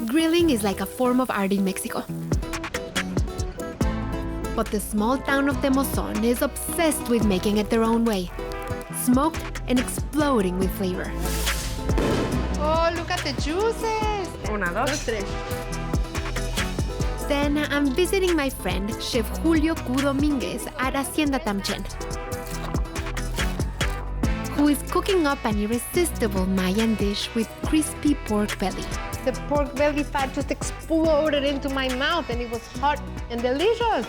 Grilling is like a form of art in Mexico. But the small town of Temozón is obsessed with making it their own way. Smoked and exploding with flavor. Oh, look at the juices. 1, 2, 3. Then I'm visiting my friend, Chef Julio Ku Dominguez at Hacienda Tamchen, who is cooking up an irresistible Mayan dish with crispy pork belly. The pork belly fat just exploded into my mouth and it was hot and delicious.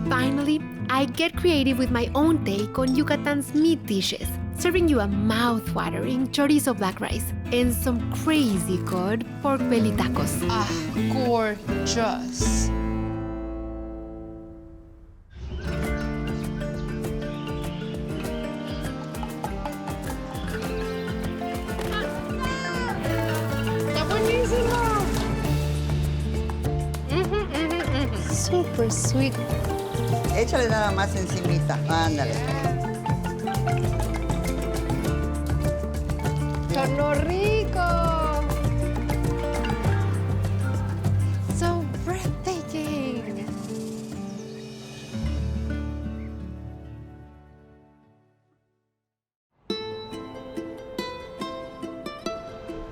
Finally, I get creative with my own take on Yucatan's meat dishes, serving you a mouth-watering chorizo black rice and some crazy good pork belly tacos. Ah, gorgeous. ¡Está buenísimo! Super sweet. Échale nada más encimita, ándale. ¡Sonó rico! So breathtaking.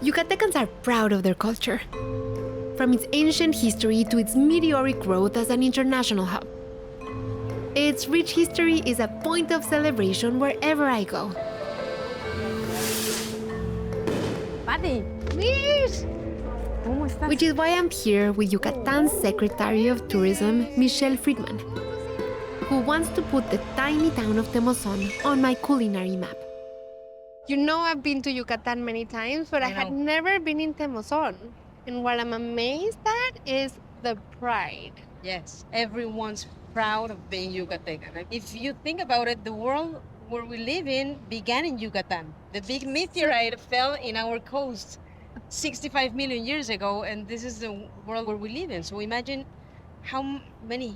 Yucatecans are proud of their culture, from its ancient history to its meteoric growth as an international hub. Its rich history is a point of celebration wherever I go. Pati, Mish! ¿cómo estás? Which is why I'm here with Yucatan's Secretary of Tourism, Michelle Friedman, who wants to put the tiny town of Temozón on my culinary map. You know I've been to Yucatan many times, but I had never been in Temozón. And what I'm amazed at is the pride. Yes, everyone's proud of being Yucatecan. If you think about it, the world where we live in began in Yucatan. The big meteorite fell in our coast 65 million years ago, and this is the world where we live in. So imagine how many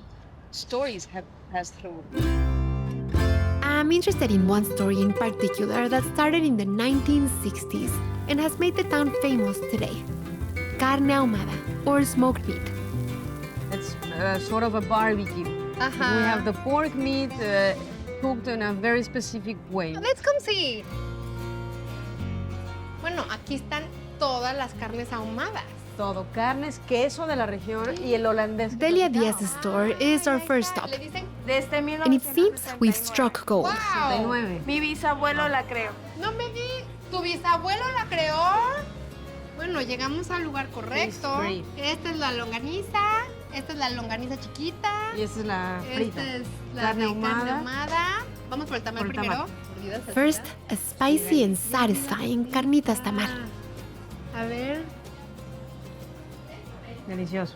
stories have passed through. I'm interested in one story in particular that started in the 1960s and has made the town famous today. Carne Ahumada, or smoked meat. It's sort of a barbecue. We have the pork meat cooked in a very specific way. Let's come see. Bueno, aquí están todas las carnes ahumadas. Todo, carnes, queso de la región y el holandés. Delia Diaz's store is our first stop, Le dicen, Desde and it seems we've struck gold. wow. 69. Mi bisabuelo la creó. No me di, ¿tu bisabuelo la creó? Bueno, llegamos al lugar correcto. It's free. Esta es la longaniza, esta es la longaniza chiquita. Y esa es la frita. Esta es la Carne de carne ahumada. ahumada. Vamos por el tamal Por el primero. tamal. First, a spicy and satisfying carnitas tamal. A ver. Delicioso.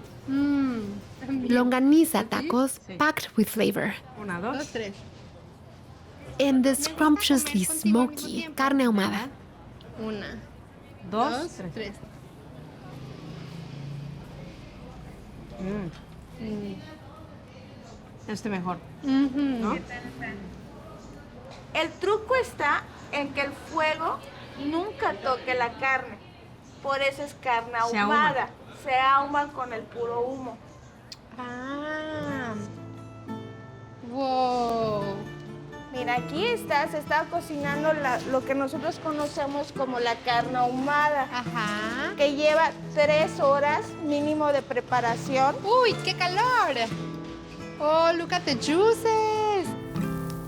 Longaniza tacos Sí. packed with flavor. 1, 2, 2. 3. And the scrumptiously smoky carne ahumada. 1, 2, 2, 3. 3. Este mejor, ¿no? El truco está en que el fuego nunca toque la carne. Por eso es carne Se ahuma. ahumada. Se ahuma con el puro humo. Ah. Wow. Mira, aquí se está cocinando lo que nosotros conocemos como la carne ahumada, Ajá. que lleva 3 horas mínimo de preparación. Uy, qué calor. Oh, look at the juices.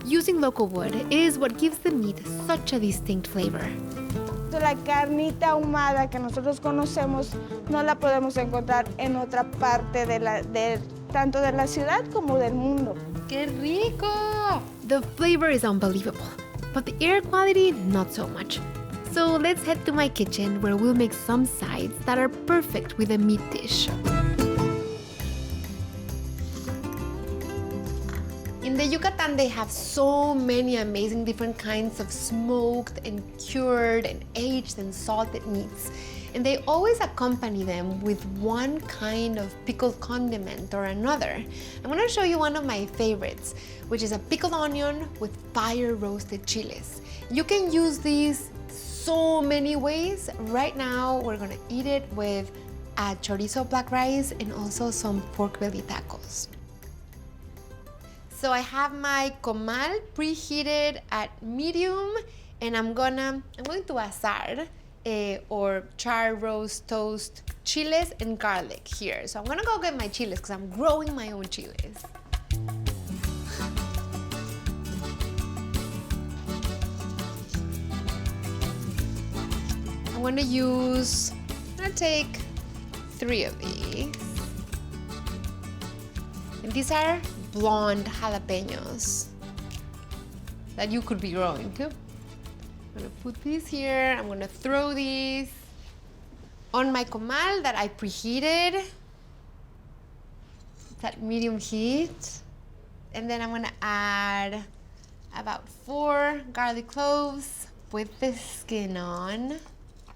Using local wood is what gives the meat such a distinct flavor. La carnita ahumada que nosotros conocemos no la podemos encontrar en otra parte tanto de la ciudad como del mundo. ¡Qué rico! The flavor is unbelievable, but the air quality not so much. So let's head to my kitchen where we'll make some sides that are perfect with a meat dish. In the Yucatan, they have so many amazing different kinds of smoked and cured and aged and salted meats. And they always accompany them with one kind of pickled condiment or another. I'm gonna show you one of my favorites, which is a pickled onion with fire roasted chiles. You can use these so many ways. Right now, we're gonna eat it with a chorizo black rice and also some pork belly tacos. So I have my comal preheated at medium, and I'm going to asar or char, roast, toast chiles and garlic here. So I'm gonna go get my chiles because I'm growing my own chiles. I'm gonna take 3 of these. And these are blonde jalapenos that you could be growing too. I'm gonna put these here. I'm gonna throw these on my comal that I preheated. It's at medium heat. And then I'm gonna add about 4 garlic cloves with the skin on.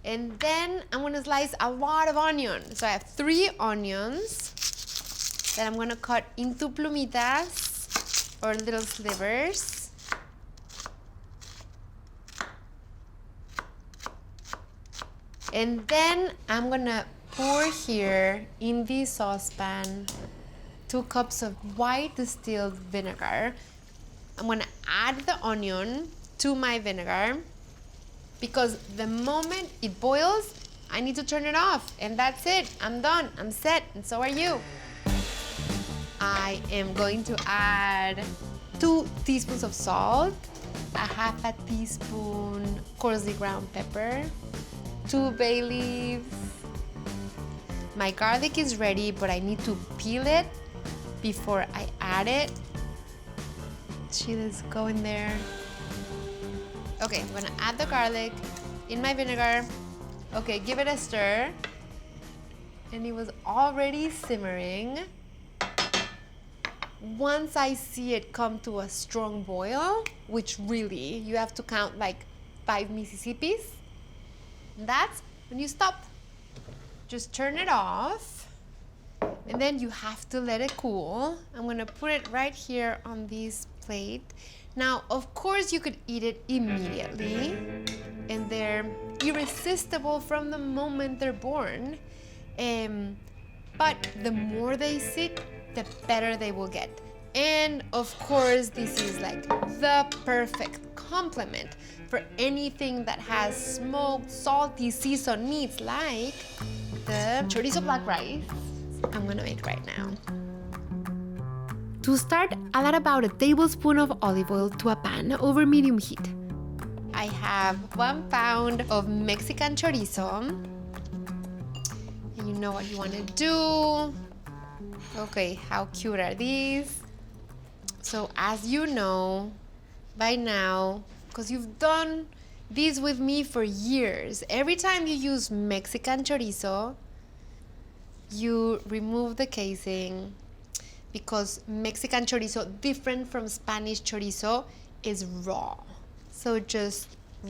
And then I'm gonna slice a lot of onion. So I have 3 onions that I'm gonna cut into plumitas or little slivers. And then I'm gonna pour here in the saucepan 2 cups of white distilled vinegar. I'm gonna add the onion to my vinegar because the moment it boils, I need to turn it off, and that's it. I'm done, I'm set, and so are you. I am going to add 2 teaspoons of salt, a half a teaspoon coarsely ground pepper, 2 bay leaves. My garlic is ready, but I need to peel it before I add it. Chiles go in there. Okay, I'm gonna add the garlic in my vinegar. Okay, give it a stir. And it was already simmering. Once I see it come to a strong boil, which really, you have to count like 5 Mississippis, that's when you stop. Just turn it off, and then you have to let it cool. I'm gonna put it right here on this plate. Now, of course, you could eat it immediately, and they're irresistible from the moment they're born. But the more they sit, the better they will get. And of course, this is like the perfect complement for anything that has smoked, salty, seasoned meats like the chorizo black rice I'm gonna make right now. To start, I'll add about a tablespoon of olive oil to a pan over medium heat. I have 1 pound of Mexican chorizo. And you know what you wanna do. Okay, how cute are these? So as you know by now, because you've done these with me for years, every time you use Mexican chorizo, you remove the casing, because Mexican chorizo, different from Spanish chorizo, is raw. So just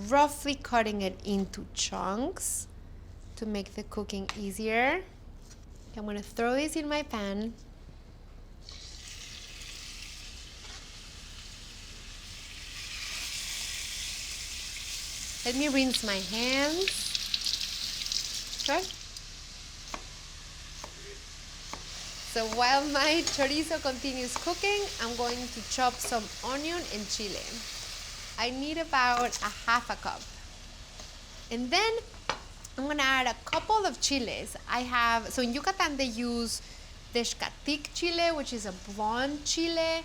roughly cutting it into chunks to make the cooking easier. I'm gonna throw this in my pan. Let me rinse my hands. Okay. So while my chorizo continues cooking, I'm going to chop some onion and chile. I need about a half a cup. And then I'm gonna add a couple of chiles. So in Yucatan they use Texcatic chile, which is a blonde chile.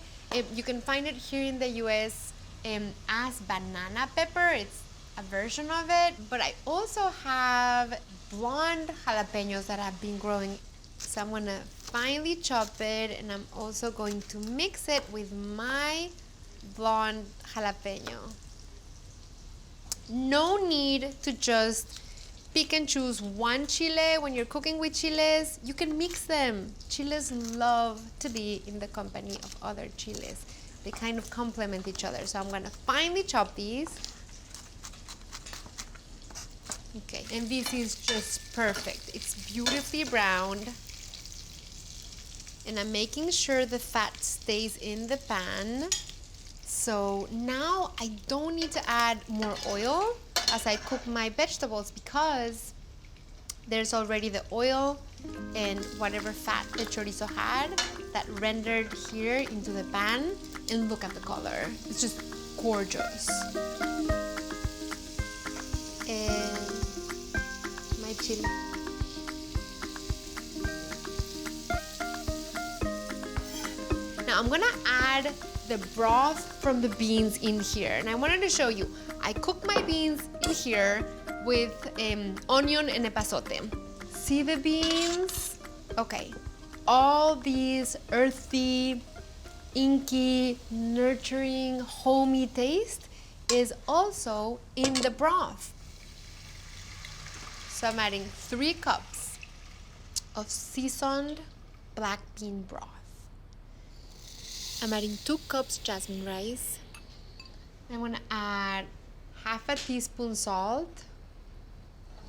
You can find it here in the US as banana pepper. It's a version of it. But I also have blonde jalapenos that I've been growing. So I'm gonna finely chop it, and I'm also going to mix it with my blonde jalapeno. No need to just pick and choose one chile when you're cooking with chiles. You can mix them. Chiles love to be in the company of other chiles. They kind of complement each other. So I'm gonna finely chop these. Okay, and this is just perfect. It's beautifully browned. And I'm making sure the fat stays in the pan. So now I don't need to add more oil. as I cook my vegetables because there's already the oil and whatever fat the chorizo had that rendered here into the pan. And look at the color. It's just gorgeous. And my chili. Now I'm gonna add the broth from the beans in here. And I wanted to show you, I cook my beans in here with onion and epazote. See the beans? Okay. All these earthy, inky, nurturing, homey taste is also in the broth. So I'm adding 3 cups of seasoned black bean broth. I'm adding 2 cups jasmine rice. I'm gonna add half a teaspoon salt.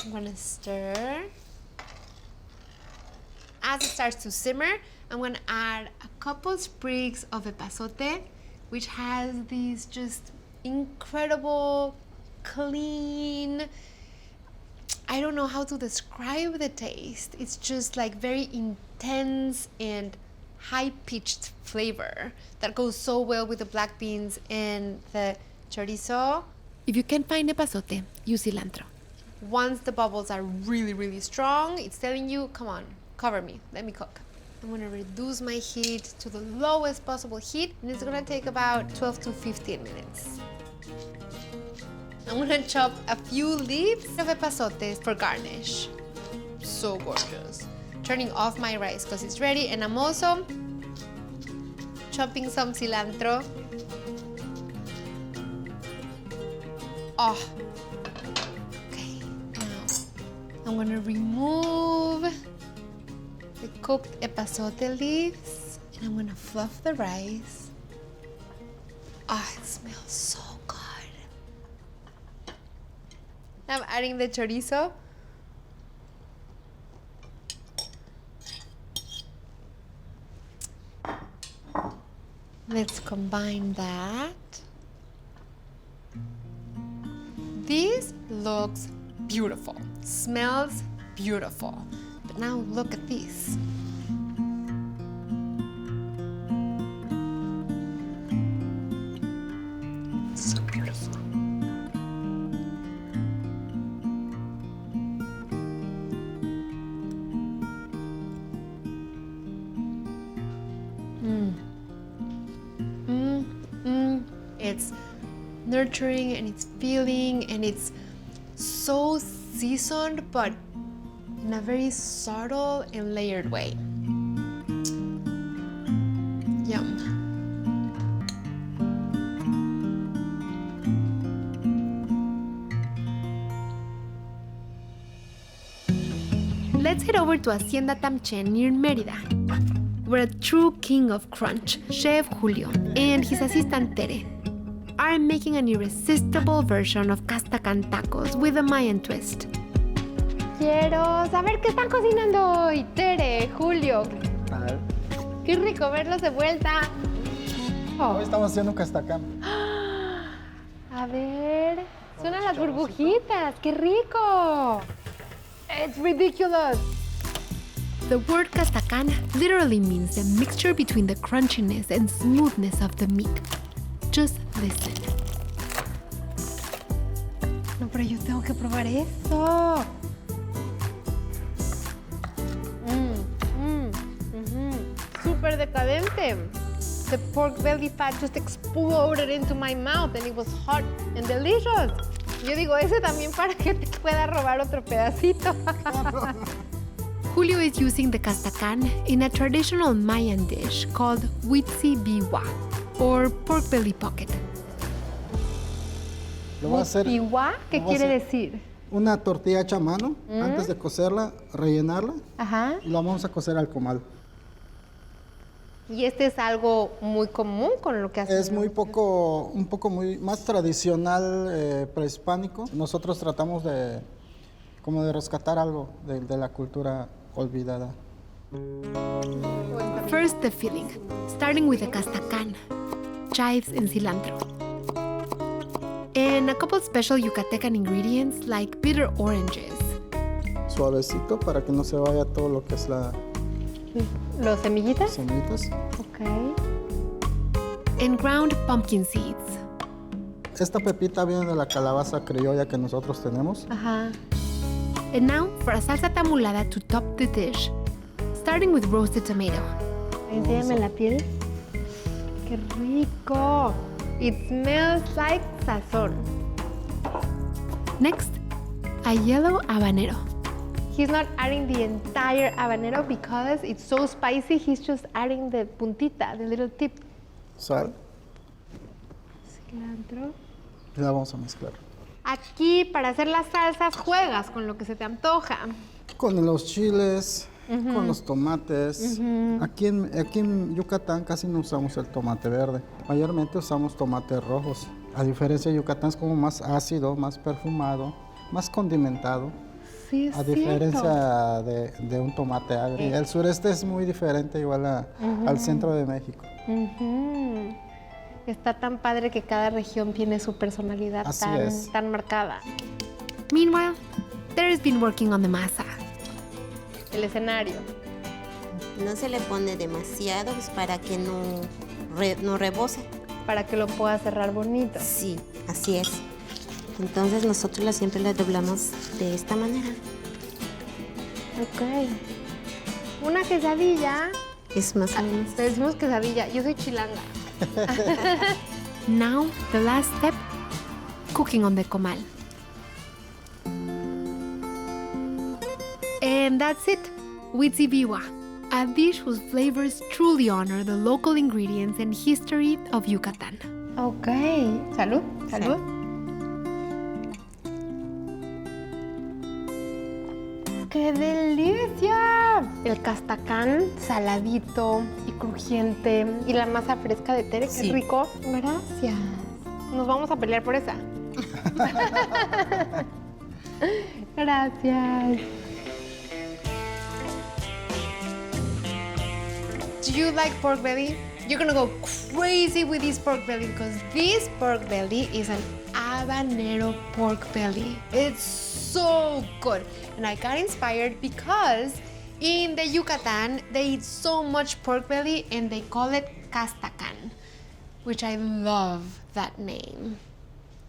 I'm gonna stir. As it starts to simmer, I'm gonna add a couple sprigs of epazote, which has these just incredible, clean, I don't know how to describe the taste. It's just like very intense and high-pitched flavor that goes so well with the black beans and the chorizo. If you can't find epazote, use cilantro. Once the bubbles are really, really strong, it's telling you, come on, cover me, let me cook. I'm gonna reduce my heat to the lowest possible heat, and it's gonna take about 12 to 15 minutes. I'm gonna chop a few leaves of epazote for garnish. So gorgeous. Turning off my rice because it's ready, and I'm also chopping some cilantro. Oh, okay. Now I'm gonna remove the cooked epazote leaves, and I'm gonna fluff the rice. Ah, it smells so good. I'm adding the chorizo. Let's combine that. This looks beautiful, smells beautiful. But now look at this. So beautiful. It's nurturing and it's filling and it's so seasoned, but in a very subtle and layered way. Yum. Let's head over to Hacienda Tamchen near Mérida, where a true king of crunch, Chef Julio, and his assistant Tere are making an irresistible version of Castacán tacos with a Mayan twist. Quiero saber qué están cocinando hoy, Tere, Julio. Qué rico verlos de vuelta. Hoy estamos haciendo un castacán. A ver, suenan las burbujitas, qué rico. It's ridiculous. The word Castacán literally means the mixture between the crunchiness and smoothness of the meat. Just listen. No, pero yo tengo que probar eso. Super decadente. The pork belly fat just exploded into my mouth and it was hot and delicious. Yo digo, ese también para que te pueda robar otro pedacito. Julio is using the Castacán in a traditional Mayan dish called Huidzi Bii Wai, or pork belly pocket. Lo voy a hacer. ¿Piwa? ¿Qué lo voy a quiere hacer decir? Una tortilla hecha a mano, antes de cocerla, rellenarla, Ajá. y la vamos a cocer al comal. Y este es algo muy común con lo que hacemos. Es muy poco, un poco muy más tradicional, prehispánico. Nosotros tratamos de, como de rescatar algo de la cultura olvidada. First, the filling, starting with the Castacán, chives and cilantro. And and a couple special Yucatecan ingredients like bitter oranges. Suavecito para que no se vaya todo lo que es la ¿Los semillitas? semillitas. Okay. And ground pumpkin seeds. Esta pepita viene de la calabaza criolla que nosotros tenemos. Ajá. And now for a salsa tamulada to top the dish, starting with roasted tomato. Enséñame la piel. ¡Qué rico! It smells like sazón. Next, a yellow habanero. He's not adding the entire habanero because it's so spicy. He's just adding the puntita, the little tip. Sal. Cilantro. Y la vamos a mezclar. Aquí, para hacer las salsas, juegas con lo que se te antoja. Con los chiles, con los tomates. Aquí en Yucatán casi no usamos el tomate verde. Mayormente usamos tomates rojos. A diferencia de Yucatán es como más ácido, más perfumado, más condimentado. Sí, es A diferencia de un tomate agrio. El sureste es muy diferente igual al centro de México. Está tan padre que cada región tiene su personalidad Así es. tan marcada. Meanwhile, Terry's been working on the masa. El escenario. No se le pone demasiado pues, para que no rebose. Para que lo pueda cerrar bonito. Sí, así es. Entonces nosotros siempre la doblamos de esta manera. Ok. Una quesadilla. Es más o menos. Le decimos quesadilla. Yo soy chilanga. Now, the last step, cooking on the comal. And that's it, Huidzi Bii Wai, a dish whose flavors truly honor the local ingredients and history of Yucatán. Ok. Salud. Salud. ¡Qué delicia! El castacán saladito y crujiente y la masa fresca de Tere, qué rico. Gracias. Nos vamos a pelear por esa. Gracias. Do you like pork belly? You're gonna go crazy with this pork belly because this pork belly is an habanero pork belly. It's so good. And I got inspired because in the Yucatan, they eat so much pork belly and they call it Castacán, which I love that name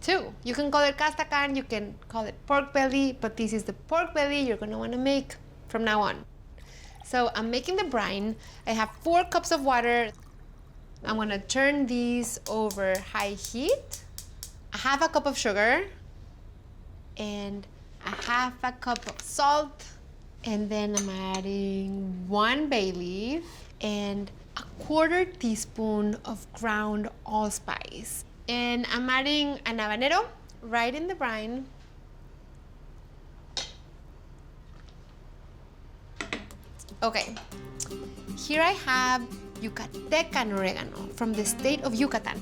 too. You can call it Castacán, you can call it pork belly, but this is the pork belly you're gonna wanna make from now on. So I'm making the brine. I have 4 cups of water. I'm gonna turn these over high heat. A half a cup of sugar and a half a cup of salt. And then I'm adding 1 bay leaf and a 1/4 teaspoon of ground allspice. And I'm adding an habanero right in the brine. Okay, here I have Yucatecan oregano from the state of Yucatan.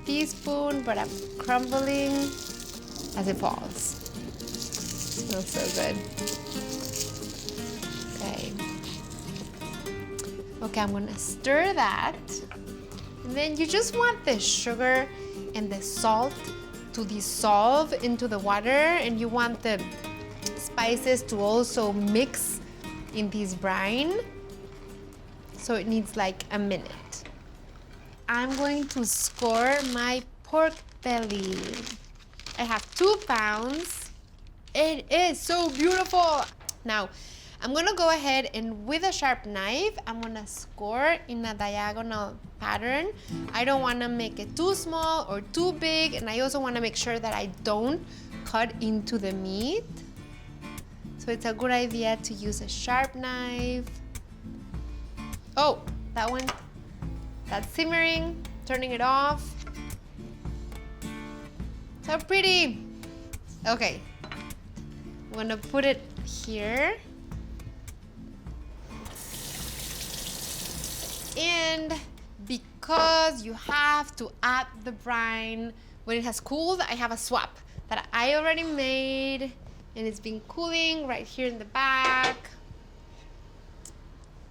Teaspoon, but I'm crumbling as it falls. Smells so good. Okay. Okay, I'm gonna stir that. And then you just want the sugar and the salt to dissolve into the water, and you want the spices to also mix in this brine. So it needs like a minute. I'm going to score my pork belly. I have 2 pounds. It is so beautiful. Now, I'm gonna go ahead and with a sharp knife, I'm gonna score in a diagonal pattern. I don't wanna make it too small or too big, and I also wanna make sure that I don't cut into the meat. So it's a good idea to use a sharp knife. Oh, that one, that's simmering, turning it off. So pretty. Okay, I'm gonna put it here. And because you have to add the brine when it has cooled, I have a swap that I already made. And it's been cooling right here in the back.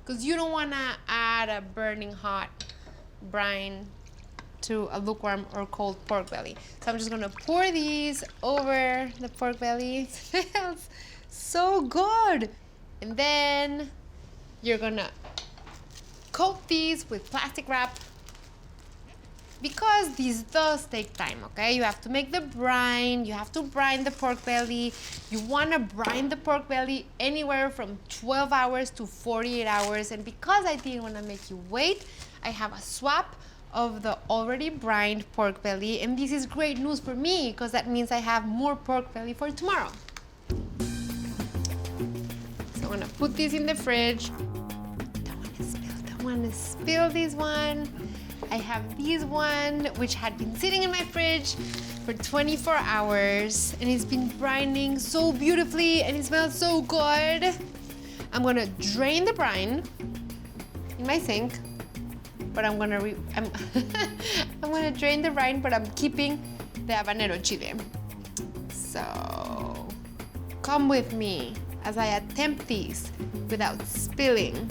Because you don't want to add a burning hot brine to a lukewarm or cold pork belly. So I'm just gonna pour these over the pork belly. It smells so good. And then you're gonna coat these with plastic wrap, because this does take time, okay? You have to make the brine, you have to brine the pork belly. You wanna brine the pork belly anywhere from 12 hours to 48 hours. And because I didn't wanna make you wait, I have a swap of the already brined pork belly. And this is great news for me, because that means I have more pork belly for tomorrow. So I'm gonna put this in the fridge. Don't wanna spill this one. I have this one, which had been sitting in my fridge for 24 hours, and it's been brining so beautifully, and it smells so good. I'm gonna drain the brine in my sink, but I'm gonna drain the brine, but I'm keeping the habanero chile. So come with me as I attempt these without spilling.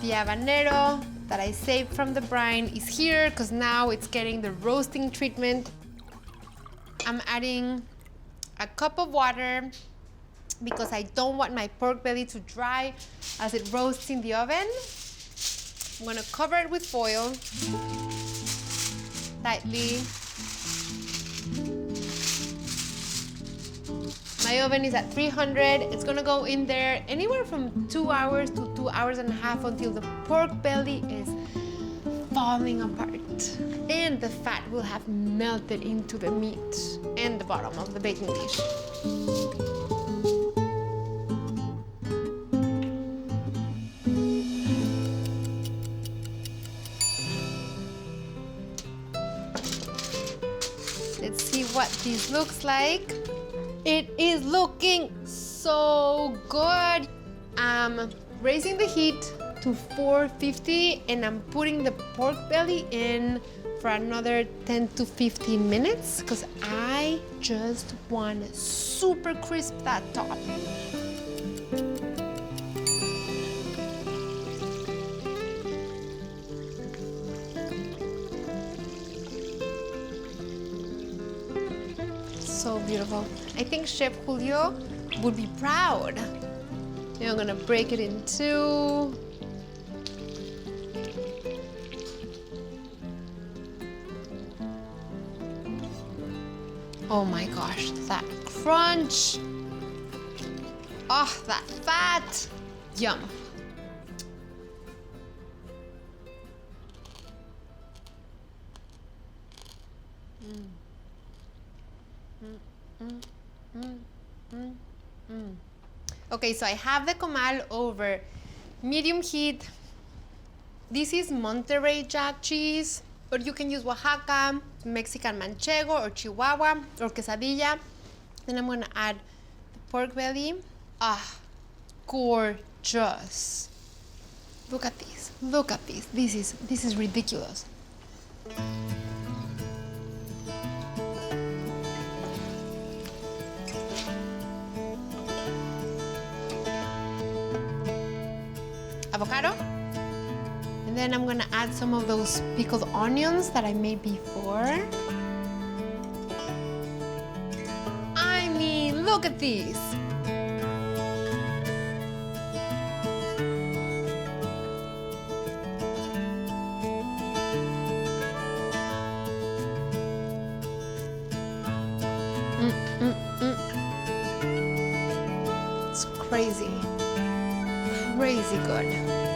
The habanero that I saved from the brine is here, because now it's getting the roasting treatment. I'm adding a cup of water because I don't want my pork belly to dry as it roasts in the oven. I'm gonna cover it with foil tightly. My oven is at 300. It's gonna go in there anywhere from 2 hours to 2 hours and a half until the pork belly is falling apart and the fat will have melted into the meat and the bottom of the baking dish. Let's see what this looks like. It is looking so good. I'm raising the heat to 450 and I'm putting the pork belly in for another 10 to 15 minutes because I just want to super crisp that top. So beautiful. I think Chef Julio would be proud. Now I'm gonna break it in two. Oh my gosh, that crunch. Oh, that fat. Yum. Okay, so I have the comal over medium heat. This is Monterey Jack cheese, but you can use Oaxaca, Mexican Manchego, or Chihuahua, or quesadilla. Then I'm gonna add the pork belly. Ah, gorgeous. Look at this, look at this. This is ridiculous. Avocado, and then I'm gonna add some of those pickled onions that I made before. I mean, look at these. It's crazy. Crazy good.